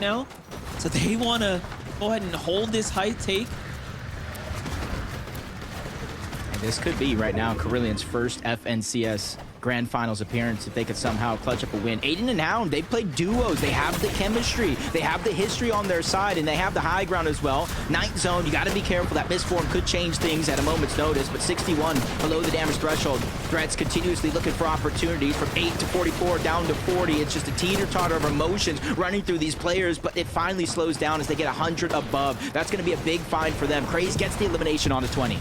now. So they want to go ahead and hold this high take. This could be right now Carillions' first FNCS Grand Finals appearance if they could somehow clutch up a win. Aiden and Hound, they play duos. They have the chemistry. They have the history on their side, and they have the high ground as well. Ninth zone, you got to be careful. That misform could change things at a moment's notice, but 61 below the damage threshold. Threats continuously looking for opportunities from 8 to 44 down to 40. It's just a teeter-totter of emotions running through these players, but it finally slows down as they get 100 above. That's going to be a big find for them. Craze gets the elimination on the 20.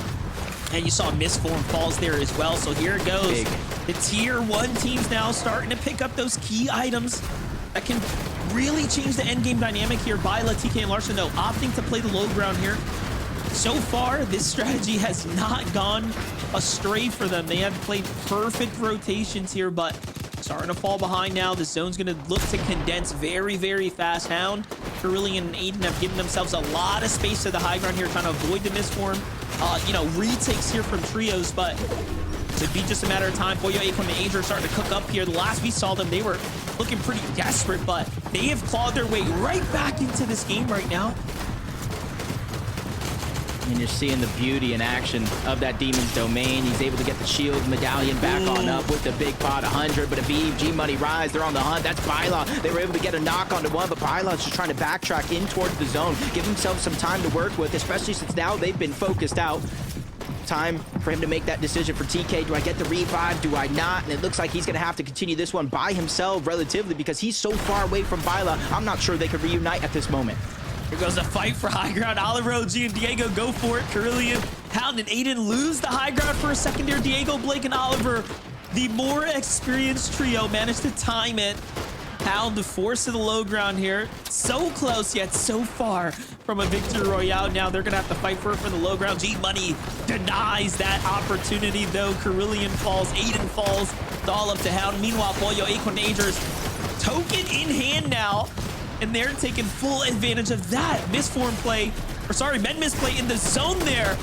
And you saw misform falls there as well. So here it goes. Big. The tier 1 teams now starting to pick up those key items that can really change the end game dynamic here. Byla, TK, and Larson, though, opting to play the low ground here. So far, this strategy has not gone astray for them. They have played perfect rotations here, but starting to fall behind now. The zone's going to look to condense very, very fast. Hound, Carillion, and Aiden have given themselves a lot of space to the high ground here, trying to avoid the misform. You know, retakes here from trios, but to be just a matter of time. Boyo, Acorn, and Ajerss starting to cook up here. The last we saw them, they were looking pretty desperate, but they have clawed their way right back into this game right now. And you're seeing the beauty in action of that Demon's Domain. He's able to get the shield medallion back on up with the big pot 100, but Avivv, G-Money, Rise, they're on the hunt. That's Byla. They were able to get a knock onto one, but Byla's just trying to backtrack in towards the zone, give himself some time to work with, especially since now they've been focused out. Time for him to make that decision for TK. Do I get the revive? Do I not? And it looks like he's going to have to continue this one by himself relatively because he's so far away from Byla. I'm not sure they could reunite at this moment. Here goes a fight for high ground. Oliver, OG, and Diego go for it. Carillion, Hound, and Aiden lose the high ground for a second there. Diego, Blake, and Oliver, the more experienced trio, managed to time it. Hound, the force of the low ground here. So close, yet so far from a victory royale. Now they're going to have to fight for it for the low ground. G-Money denies that opportunity, though. Carillion falls. Aiden falls. It's all up to Hound. Meanwhile, Boyo, Acorn, and Ajerss, token in hand now. And they're taking full advantage of that misform play, or sorry, med misplay in the zone there.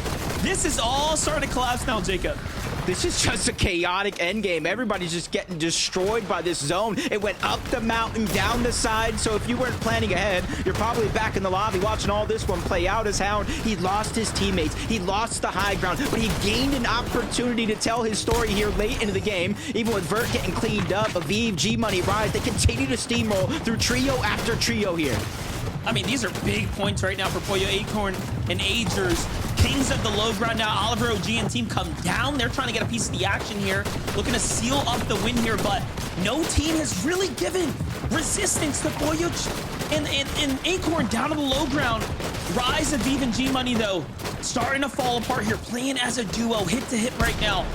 This is all starting to collapse now, Jacob. This is just a chaotic endgame. Everybody's just getting destroyed by this zone. It went up the mountain, down the side, so if you weren't planning ahead, you're probably back in the lobby watching all this one play out as Hound. He lost his teammates. He lost the high ground, but he gained an opportunity to tell his story here late into the game. Even with Vert getting cleaned up, Avivv, G-Money, Rise, they continue to steamroll through trio after trio here. I mean, these are big points right now for Boyo, Acorn, and Ajerss. Kings of the low ground now. Oliver, OG, and team come down. They're trying to get a piece of the action here, looking to seal up the win here, but no team has really given resistance to Boyo and Acorn down to the low ground. Rise, Avivv, and G-Money, though, starting to fall apart here, playing as a duo, hit to hit right now.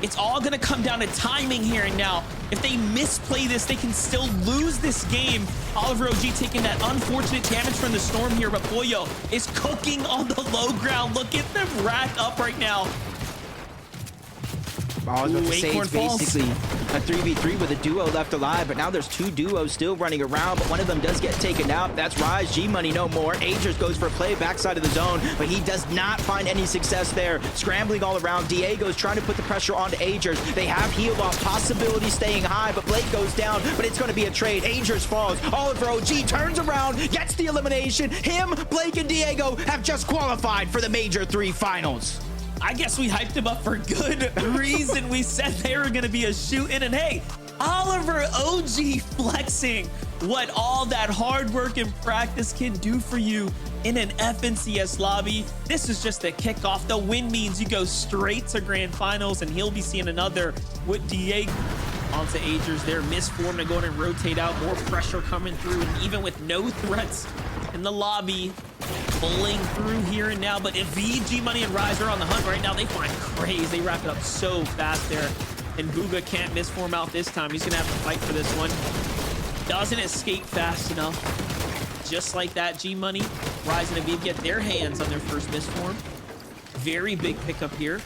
It's all going to come down to timing here and now. If they misplay this, they can still lose this game. Oliver, OG taking that unfortunate damage from the storm here, but Boyo is cooking on the low ground. Look at them rack up right now. I was about to say Acorn it's falls. basically a 3v3 with a duo left alive, but now there's two duos still running around, but one of them does get taken out. That's Rise. G-Money no more. Ajerss goes for a play backside of the zone, but he does not find any success there. Scrambling all around. Diego's trying to put the pressure onto Ajerss. They have heal off, possibility staying high, but Blake goes down, but it's going to be a trade. Ajerss falls. Oliver, OG turns around, gets the elimination. Him, Blake, and Diego have just qualified for the Major 3 finals. I guess we hyped him up for good reason. We said they were going to be a shoot-in, and hey, Oliver, OG flexing what all that hard work and practice can do for you in an FNCS lobby. This is just a kickoff. The win means you go straight to grand finals, and he'll be seeing another with Diego. Onto Ajerss there, misform to go in and rotate out, more pressure coming through, and even with no threats in the lobby, pulling through here and now. But Avivv, G-Money, and Rise are on the hunt right now. They find Craze. They wrap it up so fast there, and Bugha can't misform out this time. He's gonna have to fight for this one. Doesn't escape fast enough. Just like that, G-Money, Rise, and Avivv get their hands on their first misform. Very big pickup here.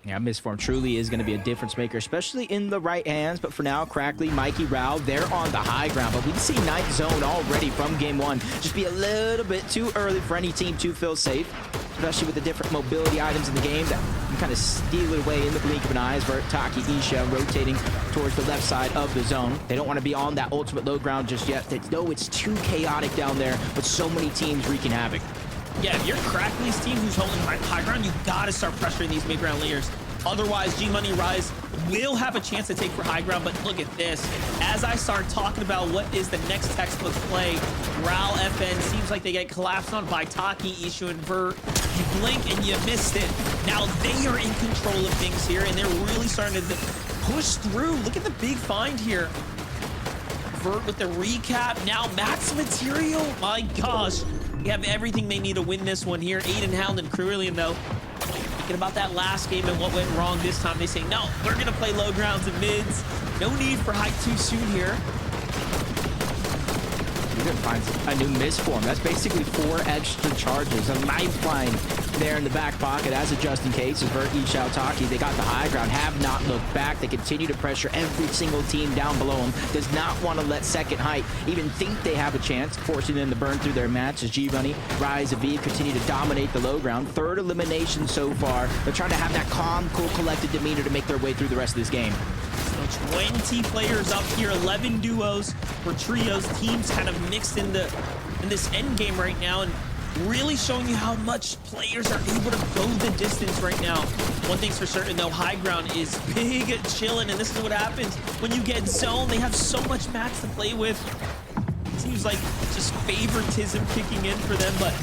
Yeah, Mistform truly is going to be a difference maker, especially in the right hands. But for now, Crackley, Mikey, Rao, they're on the high ground. But we can see Night Zone already from game one. Just be a little bit too early for any team to feel safe, especially with the different mobility items in the game that can kind of steal it away in the blink of an eye. As Takii, Isha rotating towards the left side of the zone. They don't want to be on that ultimate low ground just yet. They know it's too chaotic down there with so many teams wreaking havoc. Yeah, if you're Crackley's team who's holding high ground, you gotta start pressuring these mid-ground layers. Otherwise, G-Money Rise will have a chance to take for high ground, but look at this. As I start talking about what is the next textbook play, Ral FN seems like they get collapsed on by Takii, Ishu, and Vert. You blink and you missed it. Now they are in control of things here, and they're really starting to push through. Look at the big find here. Vert with the recap. Now max material. My gosh. They have everything they need to win this one here. Aiden, Hound, and Carillion, though, thinking about that last game and what went wrong this time. They say, no, we're going to play low grounds and mids. No need for hype too soon here. You're going to find a new Mistform. That's basically 4 extra charges. A lifeline there in the back pocket as a just in case. As Vert, each out Takii, they got the high ground, have not looked back. They continue to pressure every single team down below them. Does not want to let second height even think they have a chance, forcing them to burn through their match as G-Money, Rise, Avivv continue to dominate the low ground. 3rd elimination so far. They're trying to have that calm, cool, collected demeanor to make their way through the rest of this game. So 20 players up here, 11 duos or trios, teams kind of mixed in this end game right now, and really showing you how much players are able to go the distance right now. One thing's for certain, though, high ground is big chilling, and this is what happens when you get zoned. They have so much max to play with. Seems like just favoritism kicking in for them, but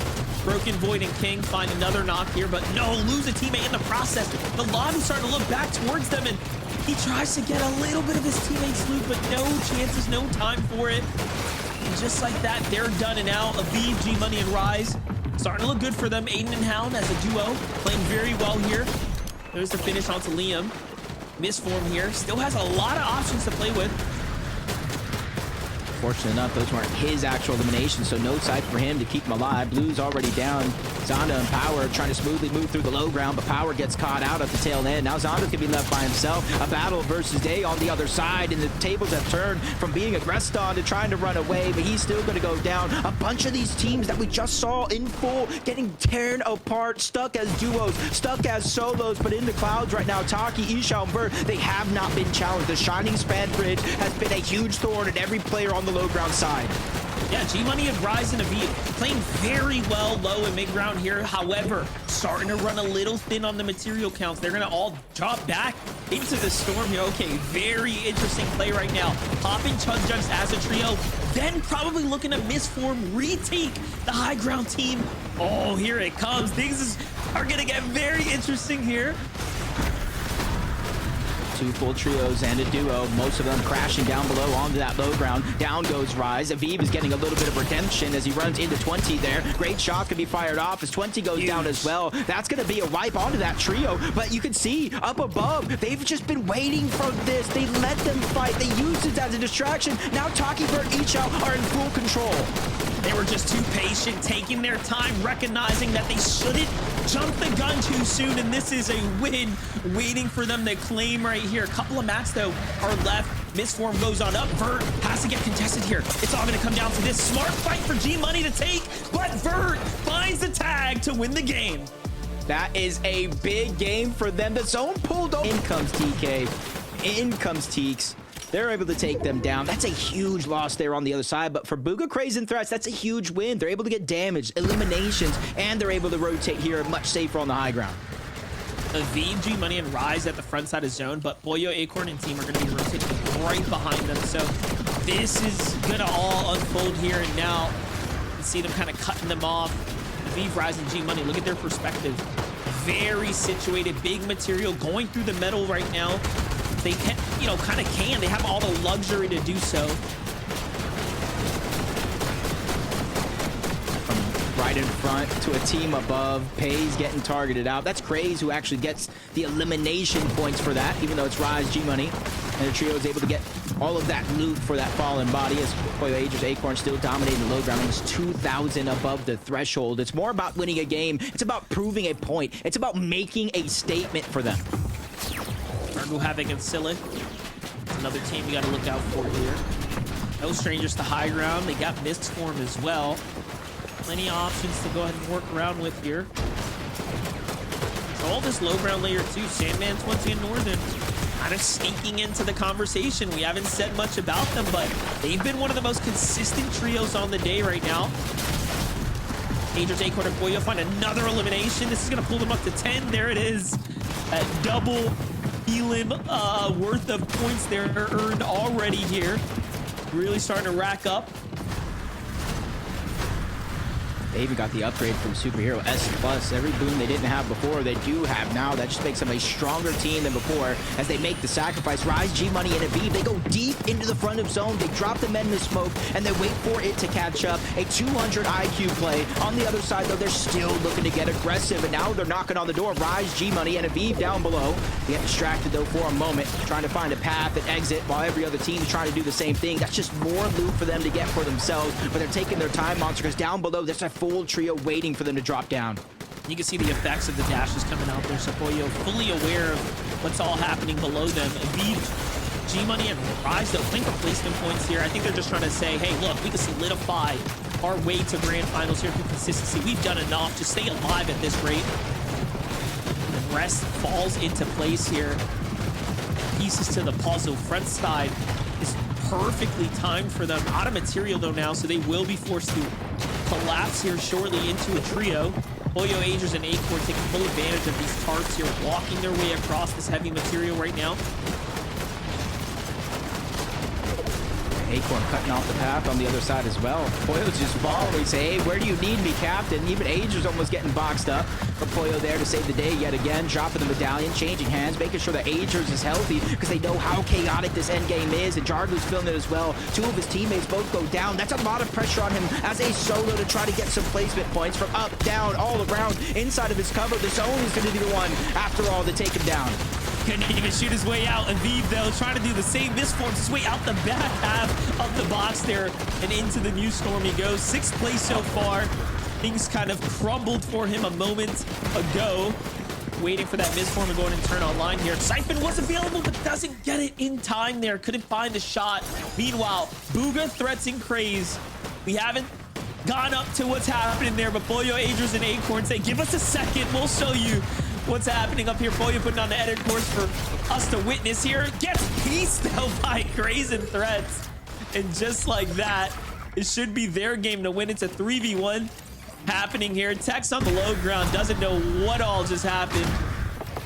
Broken Void and King find another knock here, but no, lose a teammate in the process. The lobby's starting to look back towards them, and he tries to get a little bit of his teammate's loot, but no chances, no time for it. And just like that, they're done and out. Avivv, G-Money, and Rise starting to look good for them. Aiden and Hound as a duo, playing very well here. There's the finish onto Liam. Mistform here, still has a lot of options to play with. Fortunate enough, those weren't his actual eliminations, so no side for him to keep him alive. Blue's already down. Zonda and Power trying to smoothly move through the low ground, but Power gets caught out at the tail end. Now Zonda's gonna be left by himself. A battle versus Day on the other side, and the tables have turned from being aggressed on to trying to run away, but he's still gonna go down. A bunch of these teams that we just saw in full getting torn apart, stuck as duos, stuck as solos, but in the clouds right now. Takii, Isha, and Vert, they have not been challenged. The Shining Span Bridge has been a huge thorn in every player on the low ground side. Yeah, G-Money and Rise and Avivv playing very well low and mid-ground here. However, starting to run a little thin on the material counts. They're going to all drop back into the storm here. Okay, very interesting play right now. Popping Chug Jugs as a trio, then probably looking to Mistform retake the high ground team. Oh, here it comes. Things are going to get very interesting here. 2 full trios and a duo, most of them crashing down below onto that low ground. Down goes Rise. Avivv is getting a little bit of redemption as he runs into 20 there. Great shot can be fired off as 20 goes down as well. That's going to be a wipe onto that trio, but you can see up above, they've just been waiting for this. They let them fight. They used it as a distraction. Now Takii, Vert, each out are in full control. They were just too patient, taking their time, recognizing that they shouldn't jump the gun too soon, and this is a win waiting for them to claim right here. A couple of mats, though, are left. Mistform goes on up. Vert has to get contested here. It's all going to come down to this smart fight for G-Money to take, but Vert finds the tag to win the game. That is a big game for them. The zone pulled over. In comes TK. In comes Teeks. They're able to take them down. That's a huge loss there on the other side, but for Bugha, Craze, and Threats, that's a huge win. They're able to get damage, eliminations, and they're able to rotate here much safer on the high ground. Avivv, G-Money, and Rise at the front side of zone, but Boyo, Acorn, and team are going to be rotating right behind them, so this is going to all unfold here, and now you can see them kind of cutting them off. Avivv, Rise, and G-Money, look at their perspective. Very situated, big material, going through the metal right now. They can, you know, kind of can. They have all the luxury to do so. From right in front to a team above, Pay's getting targeted out. That's Craze who actually gets the elimination points for that, even though it's Rise, G-Money. And the trio is able to get all of that loot for that fallen body as Ajerss, Acorn still dominating the low ground. It's 2,000 above the threshold. It's more about winning a game. It's about proving a point. It's about making a statement for them. Jargo, Havoc, and Scylla. Another team you got to look out for here. No strangers to high ground. They got Mistform as well. Plenty of options to go ahead and work around with here. Control this low ground layer too. Sandman 20 and Northern kind of sneaking into the conversation. We haven't said much about them, but they've been one of the most consistent trios on the day right now. Ajerss, Acorn, and Pollo find another elimination. This is going to pull them up to 10. There it is. That double elim worth of points there earned already here. Really starting to rack up. They even got the upgrade from Superhero S+. Every boon they didn't have before, they do have now. That just makes them a stronger team than before as they make the sacrifice. Rise, G-Money, and Avivv, they go deep into the front of zone. They drop the men in the smoke, and they wait for it to catch up. A 200 IQ play. On the other side, though, they're still looking to get aggressive, and now they're knocking on the door. Rise, G-Money, and Avivv down below. They get distracted, though, for a moment, trying to find a path and exit while every other team is trying to do the same thing. That's just more loot for them to get for themselves, but they're taking their time, Monster, because down below, there's a full trio waiting for them to drop down. You can see the effects of the dashes coming out there. So Pollo fully aware of what's all happening below them. Avivv, G-Money, and Rise, though, think replacement points here. I think they're just trying to say, hey, look, we can solidify our way to grand finals here through consistency. We've done enough. Just stay alive at this rate. And the rest falls into place here. Pieces to the puzzle. Front side is perfectly timed for them. Out of material, though, now, so they will be forced to collapse here shortly into a trio. Pollo, Ajerss, and Acorn taking full advantage of these tarps here, walking their way across this heavy material right now. Acorn cutting off the path on the other side as well. Pollo's just following, say, hey, where do you need me, Captain? Even Ajerss almost getting boxed up. But Pollo there to save the day yet again, dropping the medallion, changing hands, making sure that Ajerss is healthy because they know how chaotic this endgame is, and Jargo's feeling it as well. Two of his teammates both go down. That's a lot of pressure on him as a solo to try to get some placement points from up, down, all around, inside of his cover. The zone is going to be the one, after all, to take him down. Couldn't even shoot his way out. Avivv, though, trying to do the same. Mistforms his way out the back half of the box there and into the new storm he goes. 6th place so far. Things kind of crumbled for him a moment ago. Waiting for that Mistform to go in and turn online here. Siphon was available, but doesn't get it in time there. Couldn't find the shot. Meanwhile, Bugha threats and craze. We haven't gone up to what's happening there, but Pollo, Ajerss, and Acorn say, give us a second. We'll show you what's happening up here. Pollo putting on the edit course for us to witness here. Gets pieced though by Craze and Threats. And just like that, it should be their game to win. It's a 3v1 happening here. Tex on the low ground doesn't know what all just happened.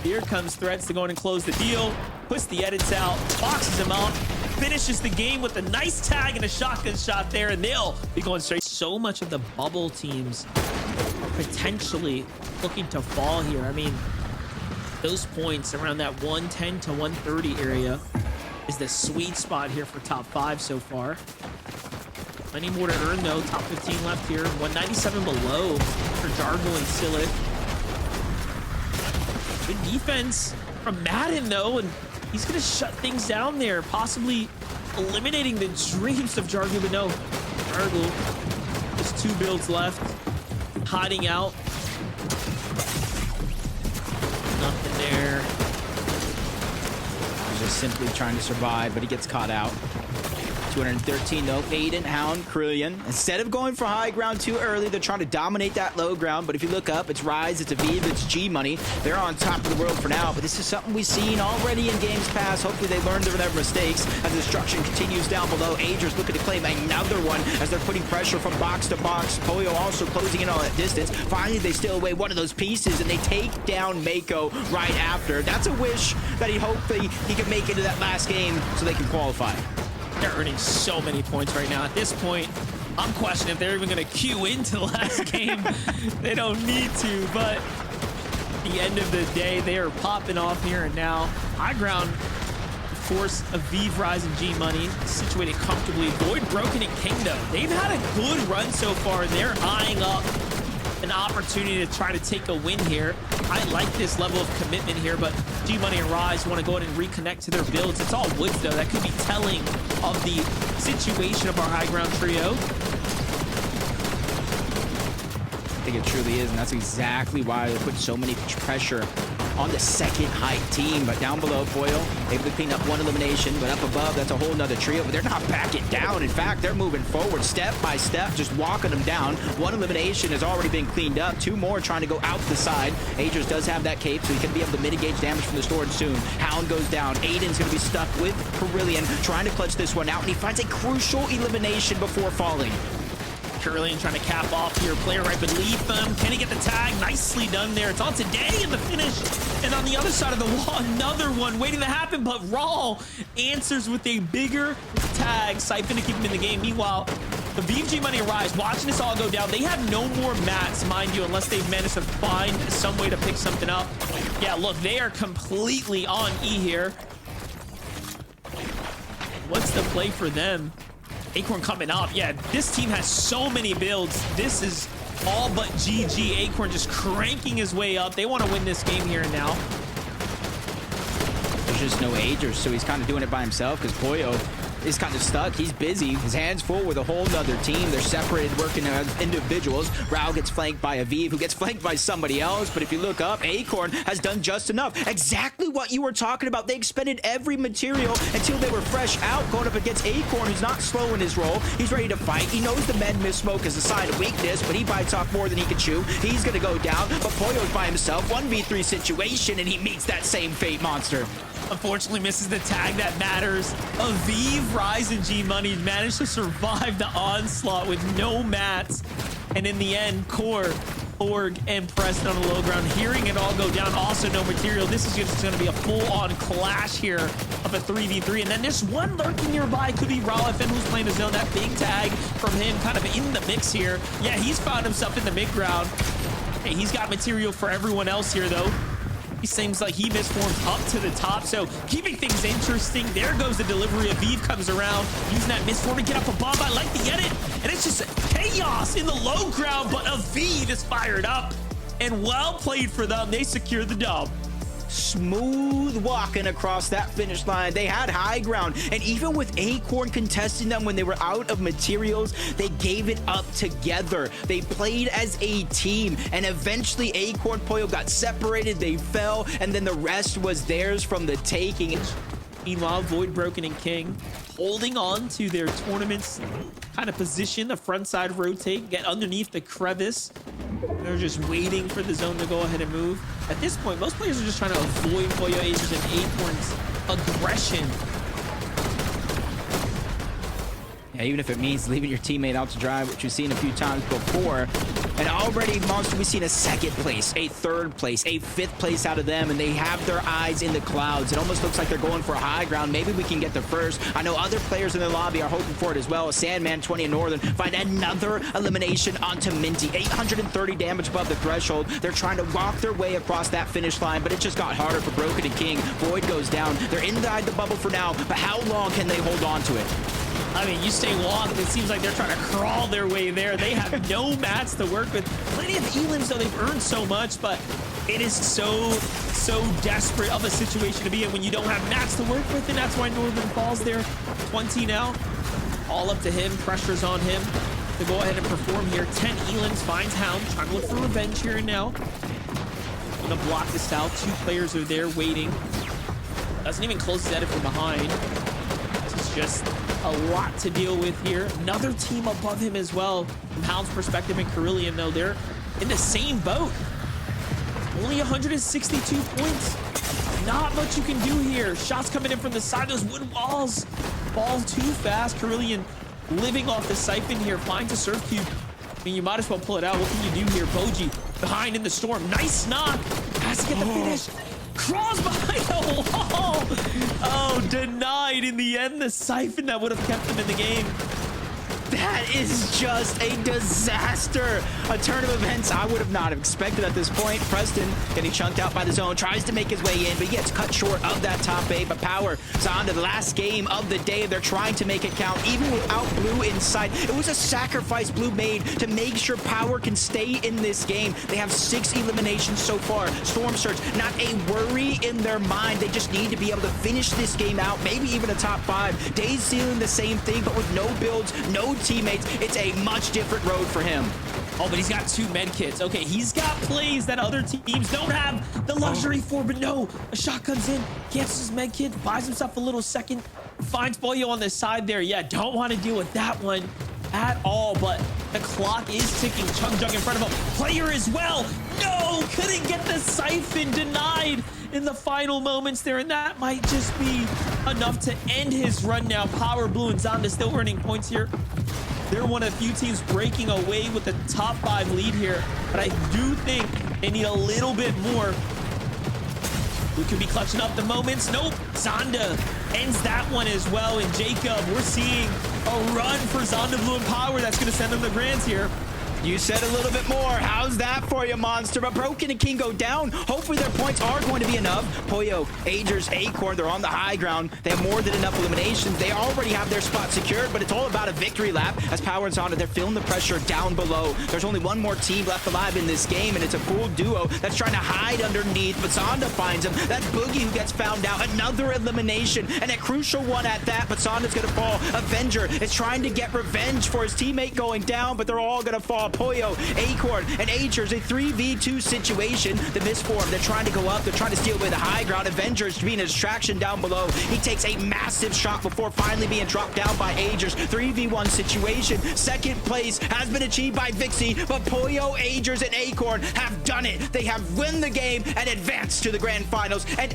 Here comes Threats to go in and close the deal. Puts the edits out, boxes him out, finishes the game with a nice tag and a shotgun shot there, and they'll be going straight. So much of the bubble teams are potentially looking to fall here. I mean, those points around that 110 to 130 area is the sweet spot here for top 5 so far. Plenty more to earn though. Top 15 left here. 197 below for Jargo and Scylla. Good defense from Madden though, and he's gonna shut things down there, possibly eliminating the dreams of Jargo, but no. Jargo, just 2 builds left, hiding out. Nothing there. He's just simply trying to survive, but he gets caught out. 213 though. Aiden, Hound, Carillion. Instead of going for high ground too early, they're trying to dominate that low ground. But if you look up, it's Rise, it's Avivv, it's G-Money. They're on top of the world for now. But this is something we've seen already in games past. Hopefully they learned their mistakes as the destruction continues down below. Ajerss looking to claim another one as they're putting pressure from box to box. Pollo also closing in on that distance. Finally, they steal away one of those pieces and they take down Mako right after. That's a wish that hopefully he can make it to that last game so they can qualify. They're earning so many points right now. At this point, I'm questioning if they're even going to queue into the last game. They don't need to, but at the end of the day, they are popping off here and now. High ground, of course, Avivv, Rise, and G-Money situated comfortably. Void, Broken, and Kingdom. They've had a good run so far, and they're eyeing up an opportunity to try to take a win here. I like this level of commitment here, but G-Money and Rise want to go ahead and reconnect to their builds. It's all woods, though. That could be telling of the situation of our high ground trio. I think it truly is, and that's exactly why they put so many pressure on the second height team. But down below, Foil able to clean up one elimination, but up above, that's a whole nother trio. But they're not backing down. In fact, they're moving forward step by step, just walking them down. One elimination has already been cleaned up. Two more trying to go out the side. Ajerss does have that cape, so he can be able to mitigate damage from the storage soon. Hound goes down. Aiden's going to be stuck with Kerillian, trying to clutch this one out, and he finds a crucial elimination before falling. Kerillian trying to cap off here. Player right beneath them. Can he get the tag? Nicely done there. It's on Today in the finish. And on the other side of the wall, another one waiting to happen, but Raw answers with a bigger tag. Siphon to keep him in the game. Meanwhile, the Avivv money arrives. Watching this all go down. They have no more mats, mind you, unless they've managed to find some way to pick something up. Yeah, look, they are completely on E here. What's the play for them? Acorn coming up. Yeah, this team has so many builds. This is all but GG. Acorn just cranking his way up. They want to win this game here and now. There's just no Ajerss, so he's kind of doing it by himself because Pollo is kind of stuck. He's busy. His hands full with a whole nother team. They're separated, working as individuals. Rao gets flanked by Avivv, who gets flanked by somebody else. But if you look up, Acorn has done just enough. Exactly what you were talking about. They expended every material until they were fresh out, going up against Acorn, who's not slow in his role. He's ready to fight. He knows the med miss smoke is a sign of weakness, but he bites off more than he can chew. He's going to go down, but Pollo's by himself. 1v3 situation, and he meets that same fate monster. Unfortunately misses the tag that matters. Avivv, Rise, and G-Money managed to survive the onslaught with no mats. And in the end, Core, Org, and Preston on the low ground, hearing it all go down. Also no material. This is just going to be a full-on clash here of a 3v3. And then there's one lurking nearby. Could be Relive, who's playing his zone. That big tag from him kind of in the mix here. Yeah, he's found himself in the mid-ground. Hey, he's got material for everyone else here, though. He seems like he misforms up to the top, so keeping things interesting. There goes the delivery. Avivv comes around, using that misform to get up above. I like the edit, and it's just chaos in the low ground, but Avivv is fired up, and well played for them. They secure the dub. Smooth walking across that finish line. They had high ground, and even with Acorn contesting them when they were out of materials, they gave it up together. They played as a team, and eventually Acorn Pollo got separated. They fell, and then the rest was theirs from the taking. Meanwhile, Void, Broken, and King holding on to their tournament's kind of position. The front side rotate, get underneath the crevice. They're just waiting for the zone to go ahead and move. At this point, most players are just trying to avoid Pollo, Ajerss, and Acorn's aggression. Yeah, even if it means leaving your teammate out to dry, which we've seen a few times before. And already, Monster, we've seen a second place, a third place, a fifth place out of them, and they have their eyes in the clouds. It almost looks like they're going for a high ground. Maybe we can get the first. I know other players in the lobby are hoping for it as well. Sandman, 20 and Northern, find another elimination onto Minty. 830 damage above the threshold. They're trying to walk their way across that finish line, but it just got harder for Broken and King. Void goes down. They're inside the bubble for now, but how long can they hold on to it? I mean, you stay long, it seems like they're trying to crawl their way there. They have no mats to work with. Plenty of elims, though. They've earned so much, but it is so desperate of a situation to be in when you don't have mats to work with, and that's why Northern falls there. 20 now. All up to him. Pressure's on him to go ahead and perform here. 10 elims, finds Hound, trying to look for revenge here and now. Gonna block this out. Two players are there waiting. Doesn't even close his edit from behind. This is just a lot to deal with here. Another team above him as well. From Hound's perspective and Kerillian, though, they're in the same boat. Only 162 points. Not much you can do here. Shots coming in from the side. Those wood walls fall too fast. Kerillian living off the siphon here. Finds a surf cube. I mean, you might as well pull it out. What can you do here? Boji behind in the storm. Nice knock. Has to get the finish. Crawls behind a wall. Oh, denied in the end. The siphon that would have kept him in the game. That is just a disaster. A turn of events I would have not expected at this point. Preston getting chunked out by the zone, tries to make his way in, but he gets cut short of that top eight. But Power is on to the last game of the day. They're trying to make it count, even without Blue in sight. It was a sacrifice Blue made to make sure Power can stay in this game. They have 6 eliminations so far. Storm Surge, not a worry in their mind. They just need to be able to finish this game out, maybe even a top 5. Days Sealing the same thing, but with no builds, no team teammates, it's a much different road for him. Oh, but he's got 2 med kits. Okay, he's got plays that other teams don't have the luxury for, but no, a shot comes in, cancels his med kit, buys himself a little second, finds Pollo on the side there. Yeah, don't want to deal with that one at all, but the clock is ticking. Chung Jung in front of him. Player as well. No, couldn't get the siphon, denied in the final moments there, and that might just be enough to end his run now. Power Blue and Zonda still earning points here. They're one of the few teams breaking away with the top 5 lead here, but I do think they need a little bit more. We could be clutching up the moments. Nope, Zonda ends that one as well. And Jacob, we're seeing a run for Zonda Blue and Power that's going to send them the grands here. You said a little bit more. How's that for you, Monster? But Broken and King go down. Hopefully their points are going to be enough. Pollo, Ajerss, Acorn, they're on the high ground. They have more than enough eliminations. They already have their spot secured, but it's all about a victory lap. As Power and Zonda, they're feeling the pressure down below. There's only one more team left alive in this game, and it's a full duo that's trying to hide underneath, but Zonda finds him. That's Boogie who gets found out. Another elimination, and a crucial one at that, but Zonda's going to fall. Avenger is trying to get revenge for his teammate going down, but they're all going to fall. Pollo, Acorn, and Ajerss, a 3v2 situation. The misform, they're trying to go up, they're trying to steal away the high ground. Avenger is being a distraction down below. He takes a massive shot before finally being dropped down by Ajerss. 3v1 situation. Second place has been achieved by Vixie, but Pollo, Ajerss, and Acorn have done it. They have won the game and advanced to the grand finals. And